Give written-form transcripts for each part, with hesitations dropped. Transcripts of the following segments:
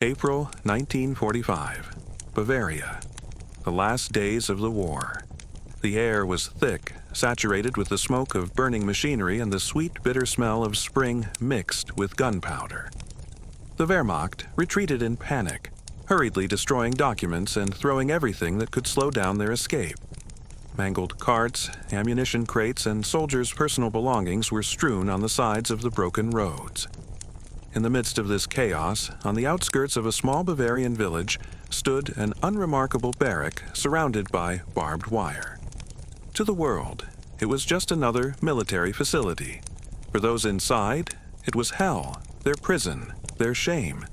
April 1945, Bavaria. The last days of the war. The air was thick, saturated with the smoke of burning machinery and the sweet, bitter smell of spring mixed with gunpowder. The Wehrmacht retreated in panic, hurriedly destroying documents and throwing everything that could slow down their escape. Mangled carts, ammunition crates, and soldiers' personal belongings were strewn on the sides of the broken roads. In the midst of this chaos, on the outskirts of a small Bavarian village, stood an unremarkable barrack surrounded by barbed wire. To the world, it was just another military facility. For those inside, it was hell, their prison, their shame.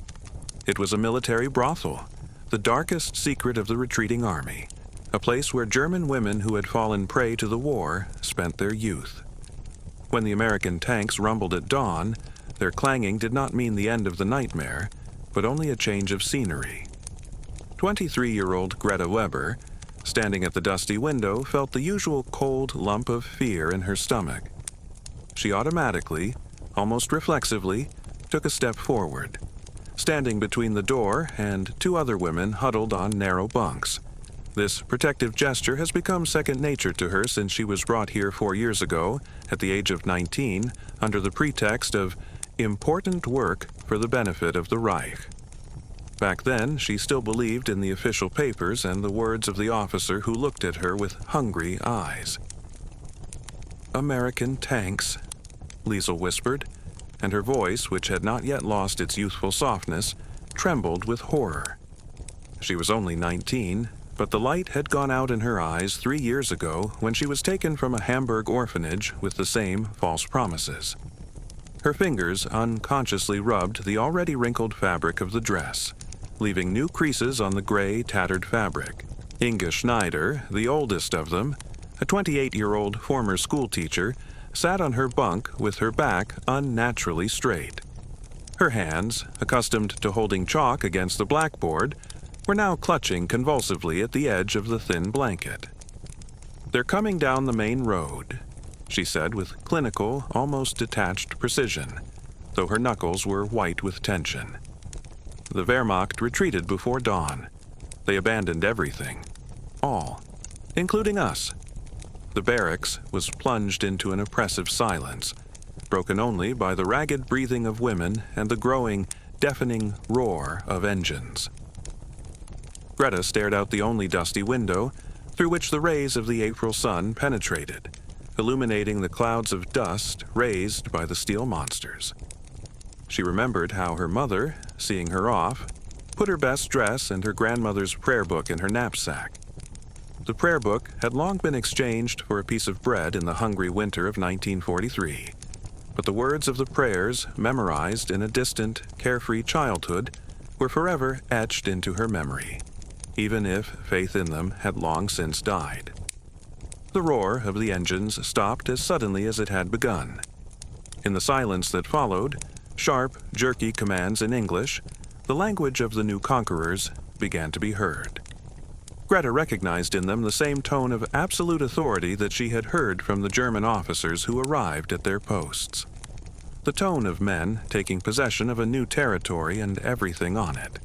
It was a military brothel, the darkest secret of the retreating army, a place where German women who had fallen prey to the war spent their youth. When the American tanks rumbled at dawn, their clanging did not mean the end of the nightmare, but only a change of scenery. 23-year-old Greta Weber, standing at the dusty window, felt the usual cold lump of fear in her stomach. She automatically, almost reflexively, took a step forward, standing between the door and two other women huddled on narrow bunks. This protective gesture has become second nature to her since she was brought here 4 years ago, at the age of 19, under the pretext of important work for the benefit of the Reich. Back then, she still believed in the official papers and the words of the officer who looked at her with hungry eyes. "American tanks," Liesel whispered, and her voice, which had not yet lost its youthful softness, trembled with horror. She was only 19, but the light had gone out in her eyes 3 years ago when she was taken from a Hamburg orphanage with the same false promises. Her fingers unconsciously rubbed the already wrinkled fabric of the dress, leaving new creases on the gray, tattered fabric. Inge Schneider, the oldest of them, a 28-year-old former schoolteacher, sat on her bunk with her back unnaturally straight. Her hands, accustomed to holding chalk against the blackboard, were now clutching convulsively at the edge of the thin blanket. "They're coming down the main road," she said with clinical, almost detached precision, though her knuckles were white with tension. The Wehrmacht retreated before dawn. They abandoned everything. All, including us. The barracks was plunged into an oppressive silence, broken only by the ragged breathing of women and the growing, deafening roar of engines. Greta stared out the only dusty window, through which the rays of the April sun penetrated, illuminating the clouds of dust raised by the steel monsters. She remembered how her mother, seeing her off, put her best dress and her grandmother's prayer book in her knapsack. The prayer book had long been exchanged for a piece of bread in the hungry winter of 1943, but the words of the prayers, memorized in a distant, carefree childhood, were forever etched into her memory, even if faith in them had long since died. The roar of the engines stopped as suddenly as it had begun. In the silence that followed, sharp, jerky commands in English, the language of the new conquerors, began to be heard. Greta recognized in them the same tone of absolute authority that she had heard from the German officers who arrived at their posts. The tone of men taking possession of a new territory and everything on it.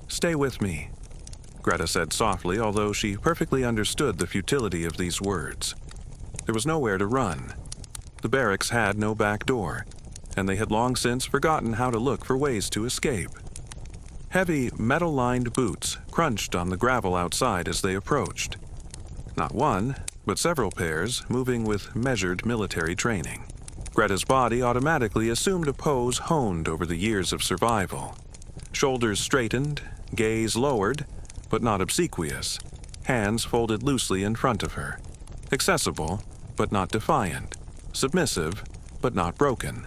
"Stay with me," Greta said softly, although she perfectly understood the futility of these words. There was nowhere to run. The barracks had no back door, and they had long since forgotten how to look for ways to escape. Heavy, metal-lined boots crunched on the gravel outside as they approached. Not one, but several pairs, moving with measured military training. Greta's body automatically assumed a pose honed over the years of survival. Shoulders straightened, gaze lowered, but not obsequious, hands folded loosely in front of her. Accessible, but not defiant. Submissive, but not broken.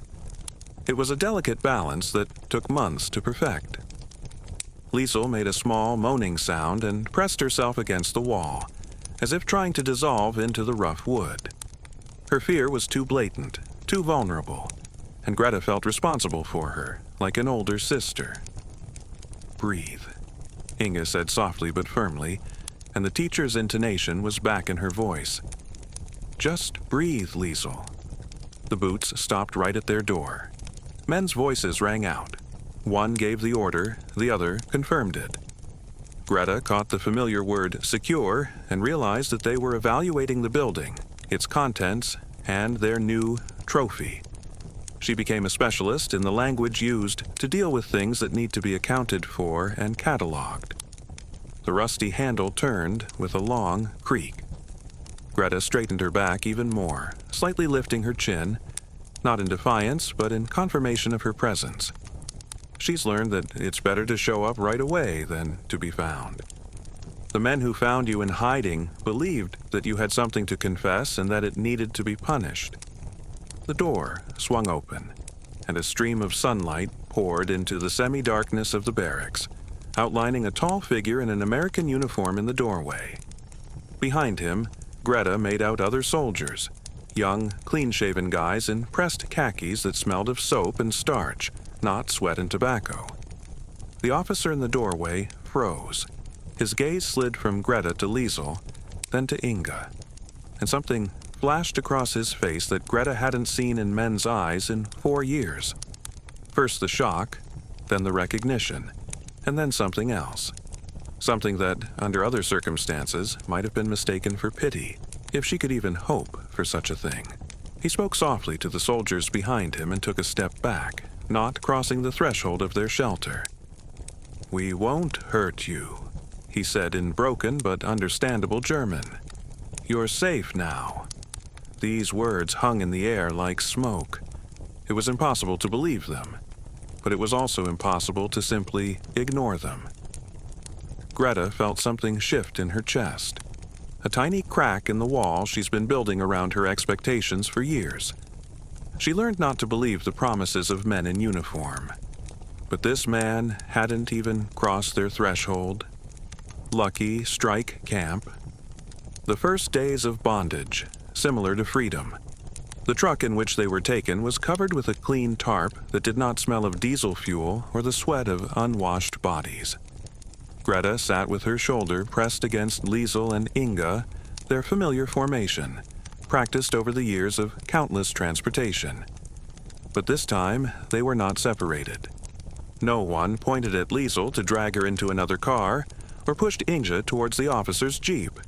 It was a delicate balance that took months to perfect. Liesel made a small, moaning sound and pressed herself against the wall, as if trying to dissolve into the rough wood. Her fear was too blatant, too vulnerable, and Greta felt responsible for her, like an older sister. "Breathe," Inge said softly but firmly, and the teacher's intonation was back in her voice. "Just breathe, Liesel." The boots stopped right at their door. Men's voices rang out. One gave the order, the other confirmed it. Greta caught the familiar word secure and realized that they were evaluating the building, its contents, and their new trophy. She became a specialist in the language used to deal with things that need to be accounted for and cataloged. The rusty handle turned with a long creak. Greta straightened her back even more, slightly lifting her chin, not in defiance, but in confirmation of her presence. She's learned that it's better to show up right away than to be found. The men who found you in hiding believed that you had something to confess and that it needed to be punished. The door swung open, and a stream of sunlight poured into the semi-darkness of the barracks, outlining a tall figure in an American uniform in the doorway. Behind him, Greta made out other soldiers, young, clean-shaven guys in pressed khakis that smelled of soap and starch, not sweat and tobacco. The officer in the doorway froze. His gaze slid from Greta to Liesel, then to Inge, and something flashed across his face that Greta hadn't seen in men's eyes in 4 years. First the shock, then the recognition, and then something else. Something that, under other circumstances, might have been mistaken for pity, if she could even hope for such a thing. He spoke softly to the soldiers behind him and took a step back, not crossing the threshold of their shelter. "We won't hurt you," he said in broken but understandable German. "You're safe now." These words hung in the air like smoke. It was impossible to believe them, but it was also impossible to simply ignore them. Greta felt something shift in her chest, a tiny crack in the wall she's been building around her expectations for years. She learned not to believe the promises of men in uniform, but this man hadn't even crossed their threshold. Lucky strike camp. The first days of bondage, similar to freedom. The truck in which they were taken was covered with a clean tarp that did not smell of diesel fuel or the sweat of unwashed bodies. Greta sat with her shoulder pressed against Liesel and Inge, their familiar formation, practiced over the years of countless transportation. But this time, they were not separated. No one pointed at Liesel to drag her into another car or pushed Inge towards the officer's jeep.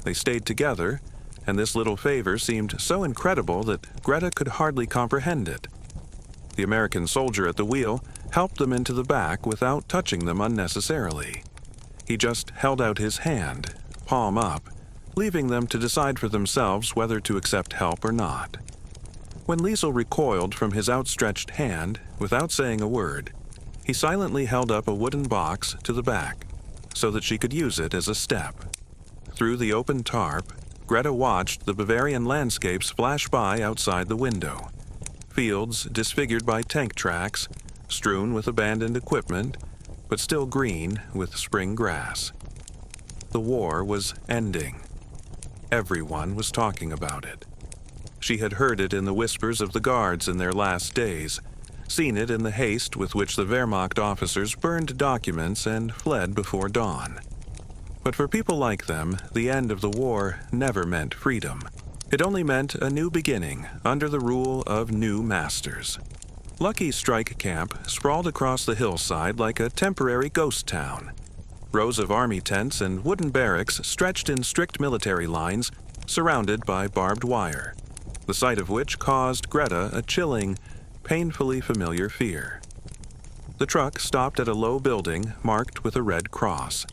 They stayed together, and this little favor seemed so incredible that Greta could hardly comprehend it. The American soldier at the wheel helped them into the back without touching them unnecessarily. He just held out his hand, palm up, leaving them to decide for themselves whether to accept help or not. When Liesel recoiled from his outstretched hand, without saying a word, he silently held up a wooden box to the back, so that she could use it as a step. Through the open tarp, Greta watched the Bavarian landscapes flash by outside the window. Fields disfigured by tank tracks, strewn with abandoned equipment, but still green with spring grass. The war was ending. Everyone was talking about it. She had heard it in the whispers of the guards in their last days, seen it in the haste with which the Wehrmacht officers burned documents and fled before dawn. But for people like them, the end of the war never meant freedom. It only meant a new beginning under the rule of new masters. Lucky Strike Camp sprawled across the hillside like a temporary ghost town. Rows of army tents and wooden barracks stretched in strict military lines, surrounded by barbed wire, the sight of which caused Greta a chilling, painfully familiar fear. The truck stopped at a low building marked with a red cross.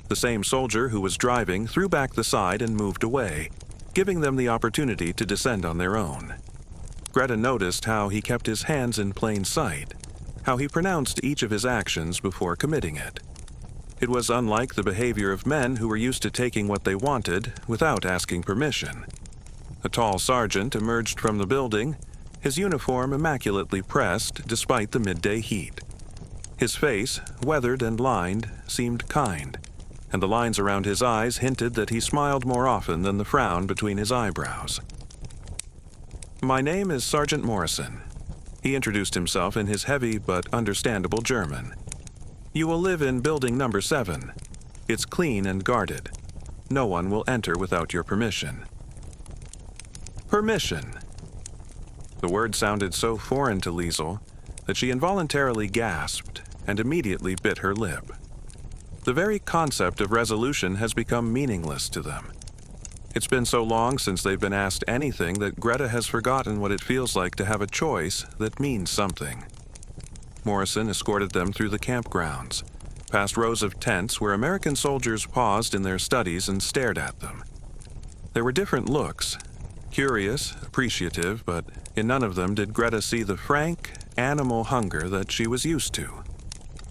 The same soldier who was driving threw back the side and moved away, giving them the opportunity to descend on their own. Greta noticed how he kept his hands in plain sight, how he pronounced each of his actions before committing it. It was unlike the behavior of men who were used to taking what they wanted without asking permission. A tall sergeant emerged from the building, his uniform immaculately pressed despite the midday heat. His face, weathered and lined, seemed kind, and the lines around his eyes hinted that he smiled more often than the frown between his eyebrows. "My name is Sergeant Morrison," he introduced himself in his heavy but understandable German. "You will live in building number 7. It's clean and guarded. No one will enter without your permission." Permission. The word sounded so foreign to Liesel, that she involuntarily gasped and immediately bit her lip. The very concept of resolution has become meaningless to them. It's been so long since they've been asked anything that Greta has forgotten what it feels like to have a choice that means something. Morrison escorted them through the campgrounds, past rows of tents where American soldiers paused in their studies and stared at them. There were different looks, curious, appreciative, but in none of them did Greta see the frank, animal hunger that she was used to.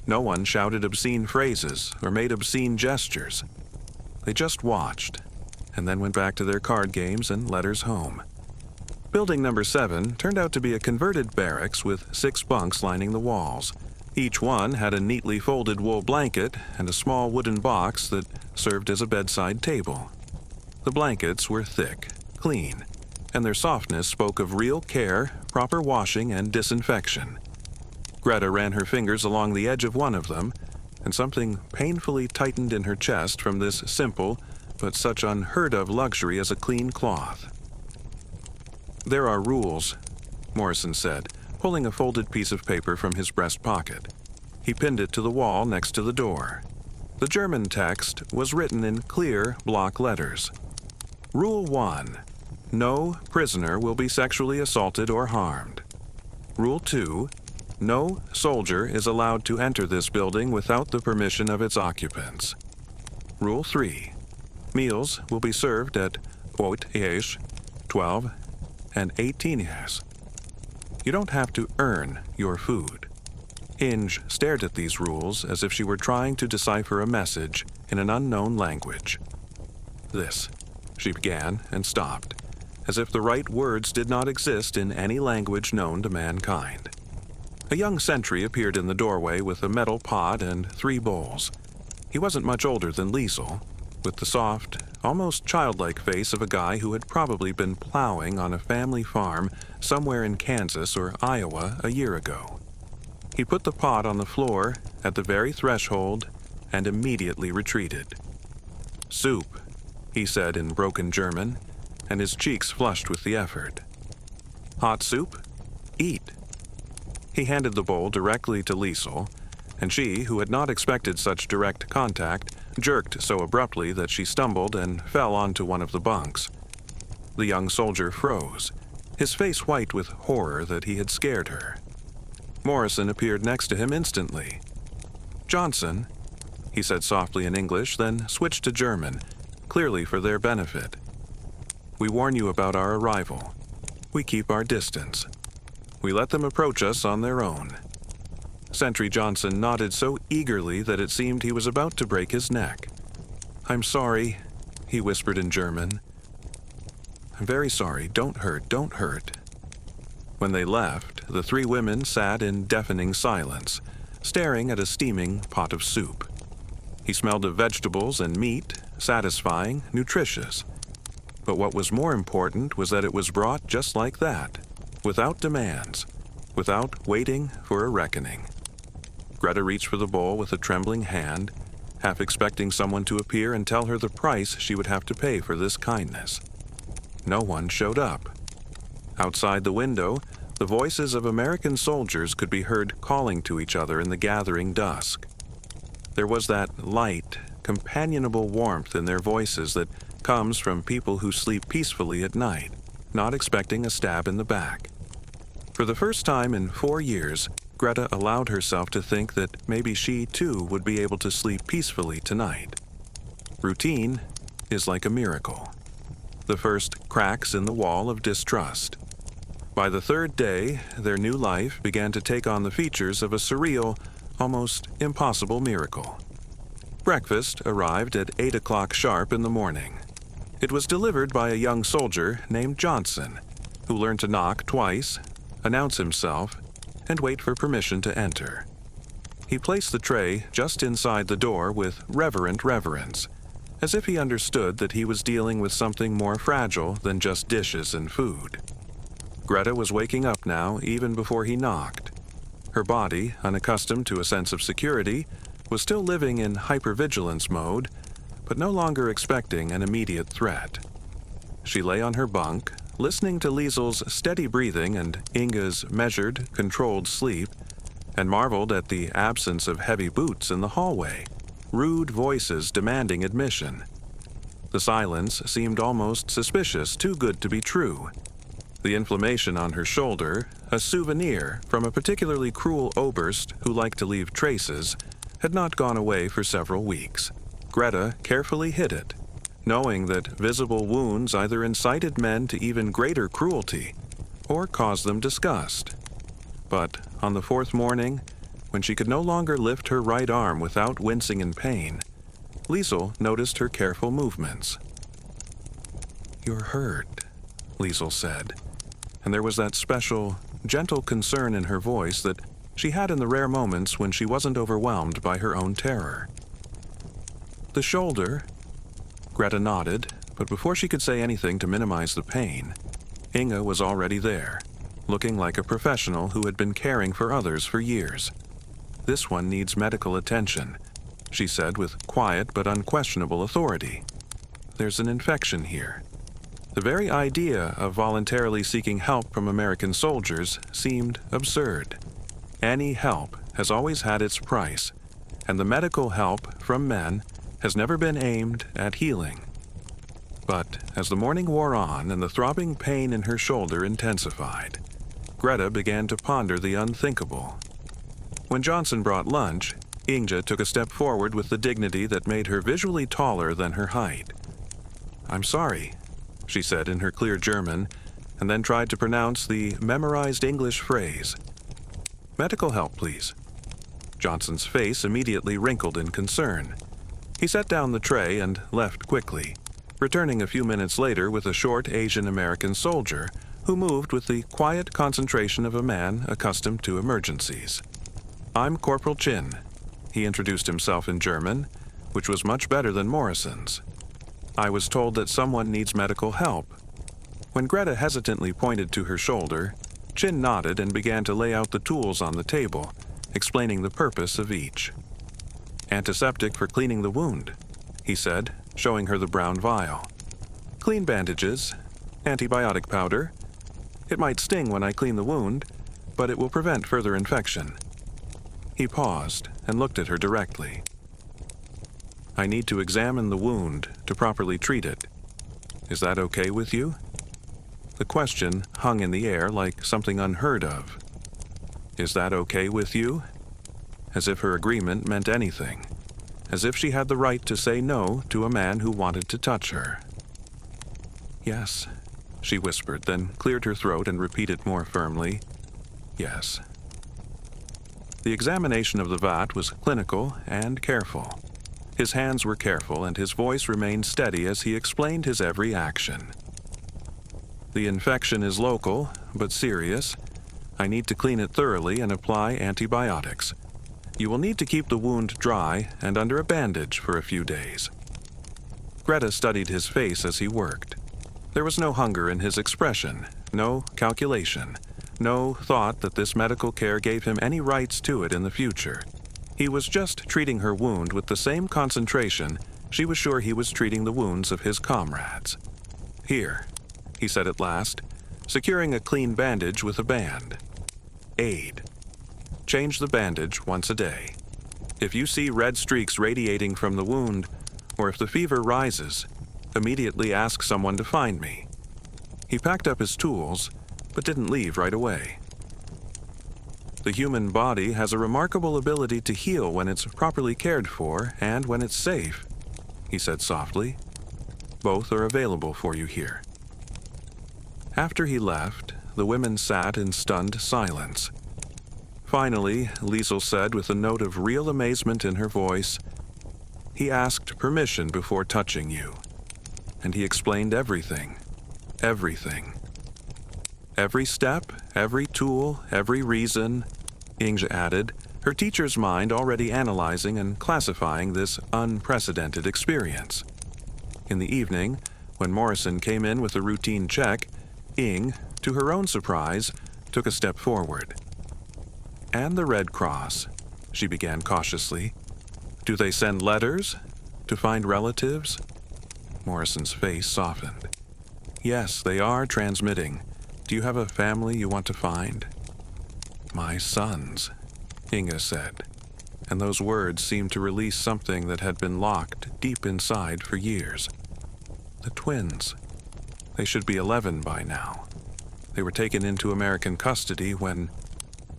No one shouted obscene phrases or made obscene gestures. They just watched, and then went back to their card games and letters home. Building number 7 turned out to be a converted barracks with 6 bunks lining the walls. Each one had a neatly folded wool blanket and a small wooden box that served as a bedside table. The blankets were thick, clean, and their softness spoke of real care, proper washing, and disinfection. Greta ran her fingers along the edge of one of them, and something painfully tightened in her chest from this simple but such unheard-of luxury as a clean cloth. "There are rules," Morrison said, pulling a folded piece of paper from his breast pocket. He pinned it to the wall next to the door. The German text was written in clear block letters. Rule 1. No prisoner will be sexually assaulted or harmed. Rule 2. No soldier is allowed to enter this building without the permission of its occupants. Rule 3. Meals will be served at 8 years, 12, and 18 years. You don't have to earn your food. Inge stared at these rules as if she were trying to decipher a message in an unknown language. "This," she began and stopped, as if the right words did not exist in any language known to mankind. A young sentry appeared in the doorway with a metal pot and 3 bowls. He wasn't much older than Liesel, with the soft, almost childlike face of a guy who had probably been plowing on a family farm somewhere in Kansas or Iowa a year ago. He put the pot on the floor at the very threshold and immediately retreated. "Soup," he said in broken German, and his cheeks flushed with the effort. "Hot soup? Eat." He handed the bowl directly to Liesel, and she, who had not expected such direct contact, jerked so abruptly that she stumbled and fell onto one of the bunks. The young soldier froze, his face white with horror that he had scared her. Morrison appeared next to him instantly. "Johnson," he said softly in English, then switched to German, clearly for their benefit. "We warn you about our arrival. We keep our distance. We let them approach us on their own." Sentry Johnson nodded so eagerly that it seemed he was about to break his neck. "I'm sorry," he whispered in German. "I'm very sorry. Don't hurt, don't hurt." When they left, the 3 women sat in deafening silence, staring at a steaming pot of soup. He smelled of vegetables and meat, satisfying, nutritious. But what was more important was that it was brought just like that, without demands, without waiting for a reckoning. Greta reached for the bowl with a trembling hand, half expecting someone to appear and tell her the price she would have to pay for this kindness. No one showed up. Outside the window, the voices of American soldiers could be heard calling to each other in the gathering dusk. There was that light, companionable warmth in their voices that comes from people who sleep peacefully at night, not expecting a stab in the back. For the first time in 4 years, Greta allowed herself to think that maybe she too would be able to sleep peacefully tonight. Routine is like a miracle. The first cracks in the wall of distrust. By the 3rd day, their new life began to take on the features of a surreal, almost impossible miracle. Breakfast arrived at 8 o'clock sharp in the morning. It was delivered by a young soldier named Johnson, who learned to knock twice, announce himself, and wait for permission to enter. He placed the tray just inside the door with reverent reverence, as if he understood that he was dealing with something more fragile than just dishes and food. Greta was waking up now even before he knocked. Her body, unaccustomed to a sense of security, was still living in hypervigilance mode, but no longer expecting an immediate threat. She lay on her bunk, listening to Liesel's steady breathing and Inge's measured, controlled sleep, and marveled at the absence of heavy boots in the hallway, rude voices demanding admission. The silence seemed almost suspicious, too good to be true. The inflammation on her shoulder, a souvenir from a particularly cruel oberst who liked to leave traces, had not gone away for several weeks. Greta carefully hid it, knowing that visible wounds either incited men to even greater cruelty or caused them disgust. But on the fourth morning, when she could no longer lift her right arm without wincing in pain, Liesel noticed her careful movements. "You're hurt," Liesel said, and there was that special, gentle concern in her voice that she had in the rare moments when she wasn't overwhelmed by her own terror. "The shoulder?" Greta nodded, but before she could say anything to minimize the pain, Inge was already there, looking like a professional who had been caring for others for years. "This one needs medical attention," she said with quiet but unquestionable authority. "There's an infection here." The very idea of voluntarily seeking help from American soldiers seemed absurd. Any help has always had its price, and the medical help from men has never been aimed at healing. But as the morning wore on and the throbbing pain in her shoulder intensified, Greta began to ponder the unthinkable. When Johnson brought lunch, Inge took a step forward with the dignity that made her visually taller than her height. "I'm sorry," she said in her clear German, and then tried to pronounce the memorized English phrase. "Medical help, please." Johnson's face immediately wrinkled in concern. He set down the tray and left quickly, returning a few minutes later with a short Asian-American soldier who moved with the quiet concentration of a man accustomed to emergencies. "I'm Corporal Chin," he introduced himself in German, which was much better than Morrison's. "I was told that someone needs medical help." When Greta hesitantly pointed to her shoulder, Chin nodded and began to lay out the tools on the table, explaining the purpose of each. "Antiseptic for cleaning the wound," he said, showing her the brown vial. "Clean bandages, antibiotic powder. It might sting when I clean the wound, but it will prevent further infection." He paused and looked at her directly. "I need to examine the wound to properly treat it. Is that okay with you?" The question hung in the air like something unheard of. "Is that okay with you?" As if her agreement meant anything. As if she had the right to say no to a man who wanted to touch her. "Yes," she whispered, then cleared her throat and repeated more firmly, "Yes." The examination of the vat was clinical and careful. His hands were careful and his voice remained steady as he explained his every action. "The infection is local, but serious. I need to clean it thoroughly and apply antibiotics. You will need to keep the wound dry and under a bandage for a few days." Greta studied his face as he worked. There was no hunger in his expression, no calculation, no thought that this medical care gave him any rights to it in the future. He was just treating her wound with the same concentration she was sure he was treating the wounds of his comrades. "Here," he said at last, securing a clean bandage with a band. "Aid. Change the bandage once a day. If you see red streaks radiating from the wound, or if the fever rises, immediately ask someone to find me." He packed up his tools, but didn't leave right away. "The human body has a remarkable ability to heal when it's properly cared for and when it's safe," he said softly. "Both are available for you here." After he left, the women sat in stunned silence. Finally, Liesel said with a note of real amazement in her voice, "He asked permission before touching you, and he explained everything. Everything. Every step, every tool, every reason," Inge added, her teacher's mind already analyzing and classifying this unprecedented experience. In the evening, when Morrison came in with a routine check, Inge, to her own surprise, took a step forward. "And the Red Cross," she began cautiously. "Do they send letters? To find relatives?" Morrison's face softened. Yes, they are transmitting. Do you have a family you want to find? My sons, Inge said, and those words seemed to release something that had been locked deep inside for years. The twins. They should be 11 by now. They were taken into American custody when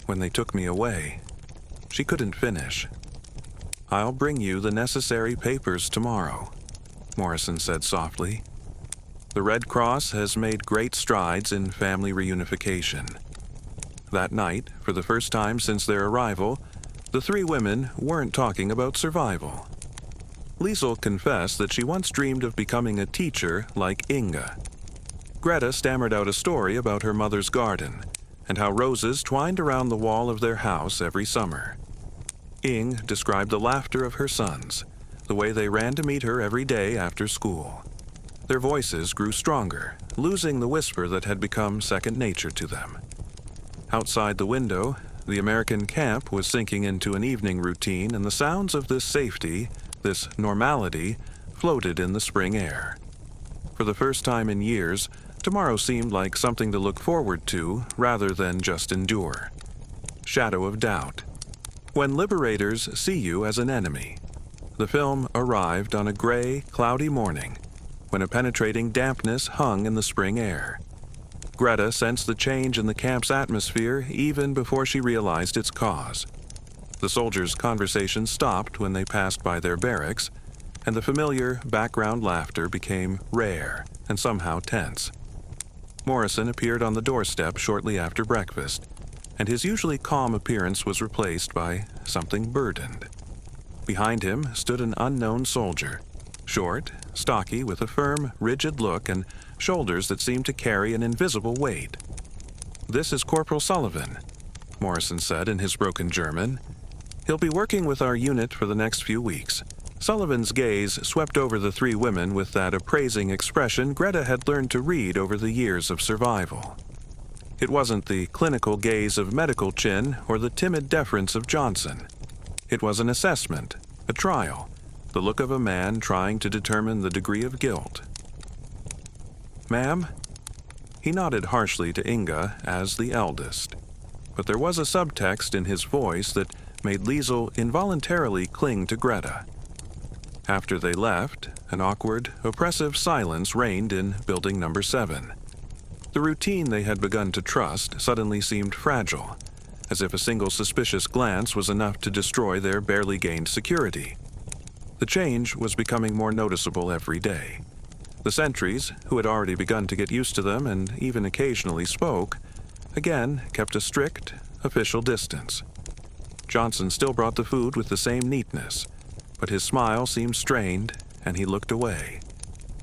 they took me away. She couldn't finish. I'll bring you the necessary papers tomorrow, Morrison said softly. The Red Cross has made great strides in family reunification. That night, for the first time since their arrival, the three women weren't talking about survival. Liesel confessed that she once dreamed of becoming a teacher like Inge. Greta stammered out a story about her mother's garden and how roses twined around the wall of their house every summer. Inge described the laughter of her sons, the way they ran to meet her every day after school. Their voices grew stronger, losing the whisper that had become second nature to them. Outside the window, the American camp was sinking into an evening routine, and the sounds of this safety, this normality, floated in the spring air. For the first time in years, tomorrow seemed like something to look forward to rather than just endure. Shadow of doubt. When liberators see you as an enemy. The film arrived on a gray, cloudy morning, when a penetrating dampness hung in the spring air. Greta sensed the change in the camp's atmosphere even before she realized its cause. The soldiers' conversation stopped when they passed by their barracks, and the familiar background laughter became rare and somehow tense. Morrison appeared on the doorstep shortly after breakfast, and his usually calm appearance was replaced by something burdened. Behind him stood an unknown soldier, short, stocky, with a firm, rigid look and shoulders that seemed to carry an invisible weight. "This is Corporal Sullivan," Morrison said in his broken German. "He'll be working with our unit for the next few weeks." Sullivan's gaze swept over the three women with that appraising expression Greta had learned to read over the years of survival. It wasn't the clinical gaze of medical Chin or the timid deference of Johnson. It was an assessment, a trial, the look of a man trying to determine the degree of guilt. "Ma'am?" He nodded harshly to Inge as the eldest, but there was a subtext in his voice that made Liesel involuntarily cling to Greta. After they left, an awkward, oppressive silence reigned in Building Number 7. The routine they had begun to trust suddenly seemed fragile, as if a single suspicious glance was enough to destroy their barely gained security. The change was becoming more noticeable every day. The sentries, who had already begun to get used to them and even occasionally spoke, again kept a strict, official distance. Johnson still brought the food with the same neatness, but his smile seemed strained, and he looked away.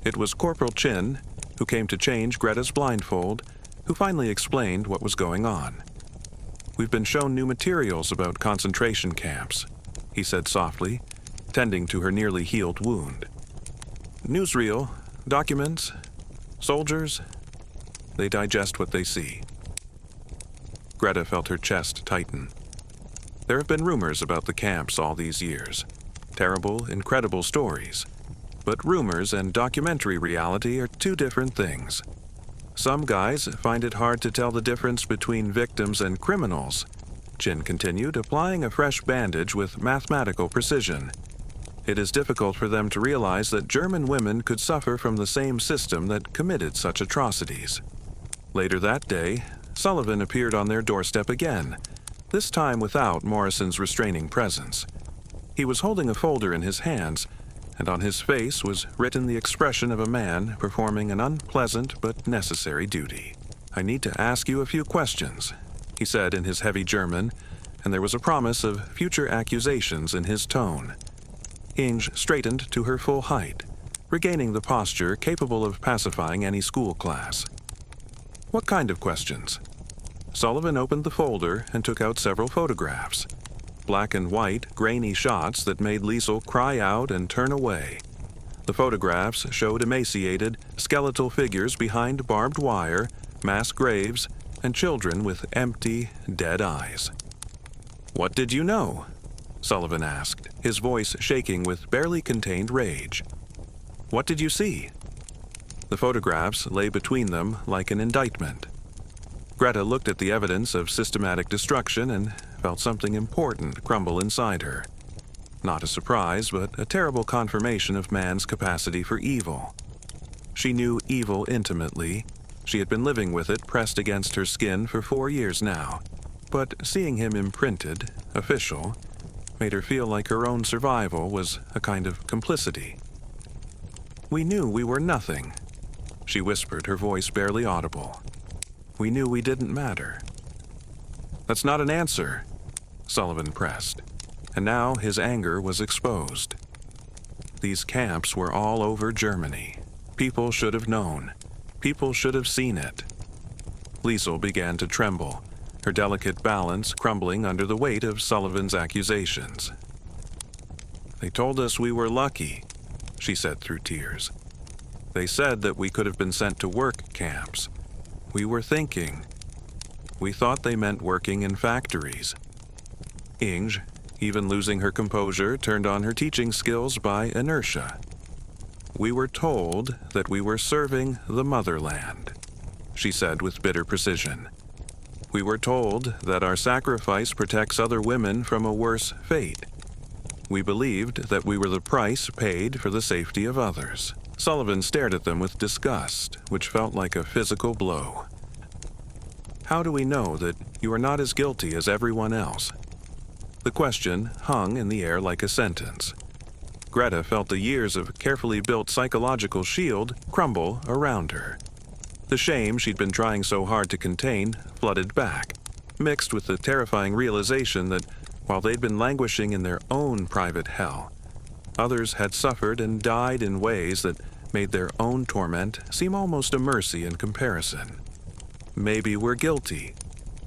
It was Corporal Chin, who came to change Greta's blindfold, who finally explained what was going on. "We've been shown new materials about concentration camps," he said softly, tending to her nearly healed wound. "Newsreel, documents, soldiers, they digest what they see." Greta felt her chest tighten. There have been rumors about the camps all these years. Terrible, incredible stories. But rumors and documentary reality are two different things. Some guys find it hard to tell the difference between victims and criminals, Chin continued, applying a fresh bandage with mathematical precision. It is difficult for them to realize that German women could suffer from the same system that committed such atrocities. Later that day, Sullivan appeared on their doorstep again, this time without Morrison's restraining presence. He was holding a folder in his hands, and on his face was written the expression of a man performing an unpleasant but necessary duty. "I need to ask you a few questions," he said in his heavy German, and there was a promise of future accusations in his tone. Inge straightened to her full height, regaining the posture capable of pacifying any school class. "What kind of questions?" Sullivan opened the folder and took out several photographs. Black and white, grainy shots that made Liesel cry out and turn away. The photographs showed emaciated, skeletal figures behind barbed wire, mass graves, and children with empty, dead eyes. "What did you know?" Sullivan asked, his voice shaking with barely contained rage. "What did you see?" The photographs lay between them like an indictment. Greta looked at the evidence of systematic destruction and felt something important crumble inside her. Not a surprise, but a terrible confirmation of man's capacity for evil. She knew evil intimately. She had been living with it pressed against her skin for 4 years now. But seeing him imprinted, official, made her feel like her own survival was a kind of complicity. "We knew we were nothing," she whispered, her voice barely audible. "We knew we didn't matter." "That's not an answer," Sullivan pressed, and now his anger was exposed. These camps were all over Germany. People should have known. People should have seen it. Liesel began to tremble, her delicate balance crumbling under the weight of Sullivan's accusations. "They told us we were lucky," she said through tears. "They said that we could have been sent to work camps. We were thinking. We thought they meant working in factories." Inge, even losing her composure, turned on her teaching skills by inertia. "We were told that we were serving the motherland," she said with bitter precision. "We were told that our sacrifice protects other women from a worse fate. We believed that we were the price paid for the safety of others." Sullivan stared at them with disgust, which felt like a physical blow. "How do we know that you are not as guilty as everyone else?" The question hung in the air like a sentence. Greta felt the years of carefully built psychological shield crumble around her. The shame she'd been trying so hard to contain flooded back, mixed with the terrifying realization that while they'd been languishing in their own private hell, others had suffered and died in ways that made their own torment seem almost a mercy in comparison. "Maybe we're guilty,"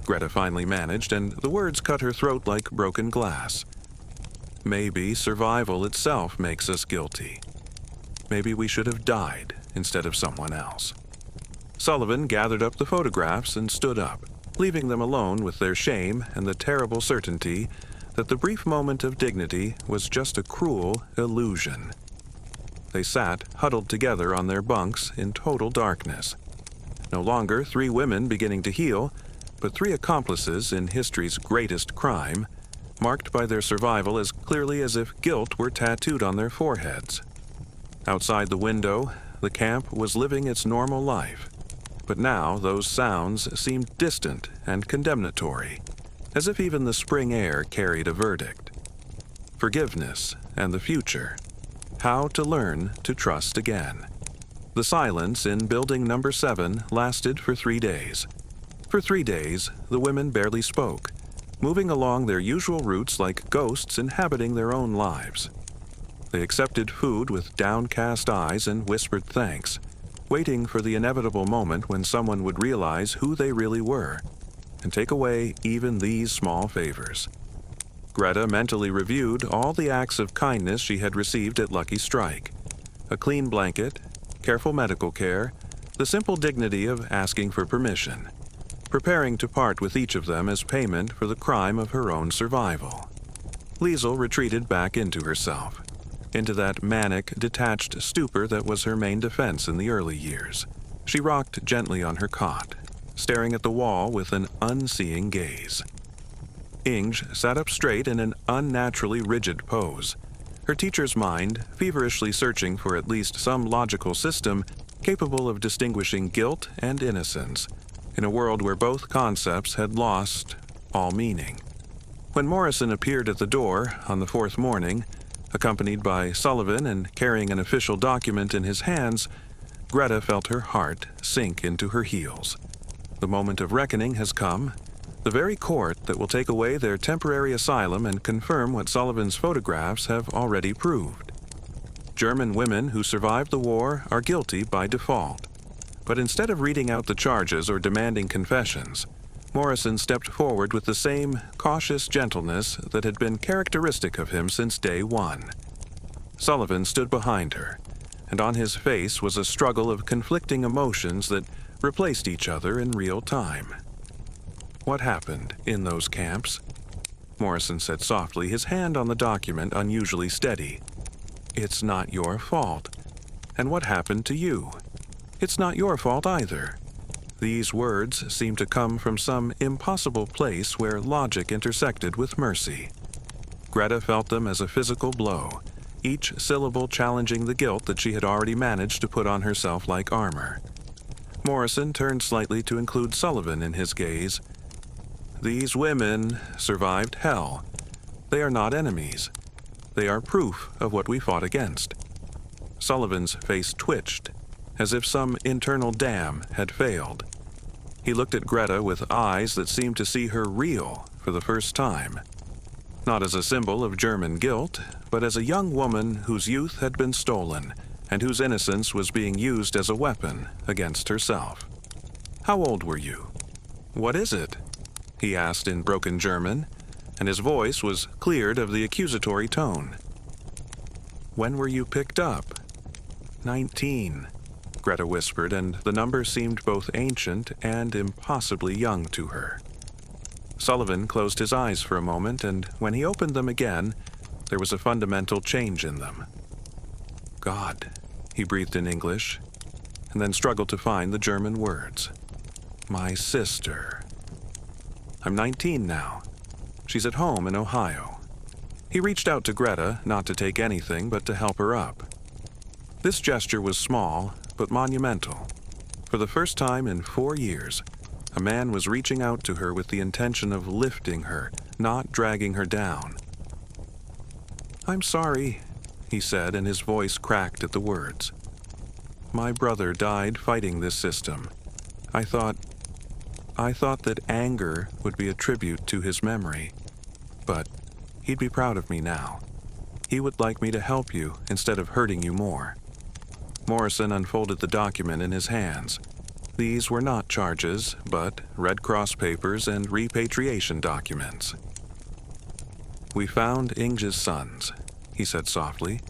Greta finally managed, and the words cut her throat like broken glass. "Maybe survival itself makes us guilty. Maybe we should have died instead of someone else." Sullivan gathered up the photographs and stood up, leaving them alone with their shame and the terrible certainty that the brief moment of dignity was just a cruel illusion. They sat huddled together on their bunks in total darkness. No longer 3 women beginning to heal, but 3 accomplices in history's greatest crime, marked by their survival as clearly as if guilt were tattooed on their foreheads. Outside the window, the camp was living its normal life, but now those sounds seemed distant and condemnatory, as if even the spring air carried a verdict. Forgiveness and the future. How to learn to trust again. The silence in building number 7 lasted for 3 days. For 3 days, the women barely spoke, moving along their usual routes like ghosts inhabiting their own lives. They accepted food with downcast eyes and whispered thanks, waiting for the inevitable moment when someone would realize who they really were and take away even these small favors. Greta mentally reviewed all the acts of kindness she had received at Lucky Strike. A clean blanket, careful medical care, the simple dignity of asking for permission, preparing to part with each of them as payment for the crime of her own survival. Liesel retreated back into herself, into that manic, detached stupor that was her main defense in the early years. She rocked gently on her cot, staring at the wall with an unseeing gaze. Inge sat up straight in an unnaturally rigid pose, her teacher's mind feverishly searching for at least some logical system capable of distinguishing guilt and innocence, in a world where both concepts had lost all meaning. When Morrison appeared at the door on the 4th morning, accompanied by Sullivan and carrying an official document in his hands, Greta felt her heart sink into her heels. The moment of reckoning has come. The very court that will take away their temporary asylum and confirm what Sullivan's photographs have already proved. German women who survived the war are guilty by default. But instead of reading out the charges or demanding confessions, Morrison stepped forward with the same cautious gentleness that had been characteristic of him since day one. Sullivan stood behind her, and on his face was a struggle of conflicting emotions that replaced each other in real time. "What happened in those camps?" Morrison said softly, his hand on the document unusually steady. "It's not your fault. And what happened to you? It's not your fault either." These words seemed to come from some impossible place where logic intersected with mercy. Greta felt them as a physical blow, each syllable challenging the guilt that she had already managed to put on herself like armor. Morrison turned slightly to include Sullivan in his gaze. "These women survived hell. They are not enemies. They are proof of what we fought against." Sullivan's face twitched, as if some internal dam had failed. He looked at Greta with eyes that seemed to see her real for the first time. Not as a symbol of German guilt, but as a young woman whose youth had been stolen and whose innocence was being used as a weapon against herself. "How old were you?" "What is it?" he asked in broken German, and his voice was cleared of the accusatory tone. "When were you picked up?" 19, Greta whispered, and the number seemed both ancient and impossibly young to her. Sullivan closed his eyes for a moment, and when he opened them again, there was a fundamental change in them. "God," he breathed in English, and then struggled to find the German words. "My sister. I'm 19 now. She's at home in Ohio." He reached out to Greta, not to take anything, but to help her up. This gesture was small, but monumental. For the first time in 4 years, a man was reaching out to her with the intention of lifting her, not dragging her down. "I'm sorry," he said, and his voice cracked at the words. "My brother died fighting this system. I thought that anger would be a tribute to his memory. But he'd be proud of me now. He would like me to help you instead of hurting you more." Morrison unfolded the document in his hands. These were not charges, but Red Cross papers and repatriation documents. "We found Inge's sons," he said softly.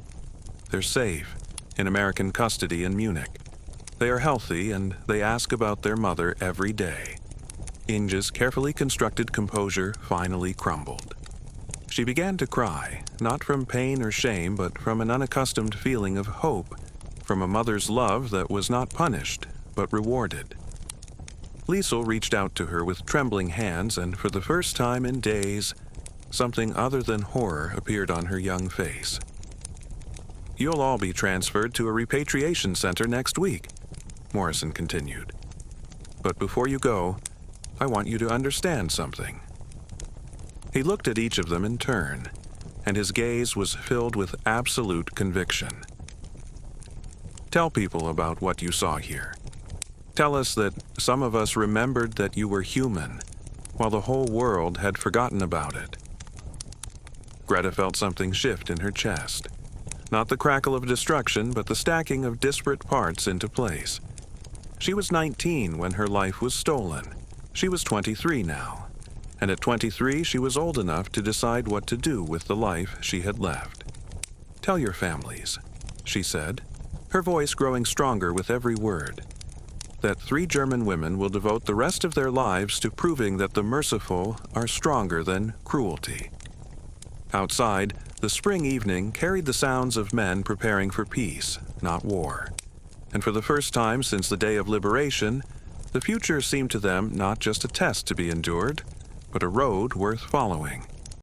"They're safe, in American custody in Munich. They are healthy, and they ask about their mother every day." Inge's carefully constructed composure finally crumbled. She began to cry, not from pain or shame, but from an unaccustomed feeling of hope, from a mother's love that was not punished, but rewarded. Liesel reached out to her with trembling hands, and for the first time in days, something other than horror appeared on her young face. "You'll all be transferred to a repatriation center next week," Morrison continued. "But before you go, I want you to understand something." He looked at each of them in turn, and his gaze was filled with absolute conviction. "Tell people about what you saw here. Tell us that some of us remembered that you were human, while the whole world had forgotten about it." Greta felt something shift in her chest. Not the crackle of destruction, but the stacking of disparate parts into place. She was 19 when her life was stolen. She was 23 now, and at 23 she was old enough to decide what to do with the life she had left. "Tell your families," she said, her voice growing stronger with every word, "that 3 German women will devote the rest of their lives to proving that the merciful are stronger than cruelty." Outside, the spring evening carried the sounds of men preparing for peace, not war. And for the first time since the day of liberation, the future seemed to them not just a test to be endured, but a road worth following.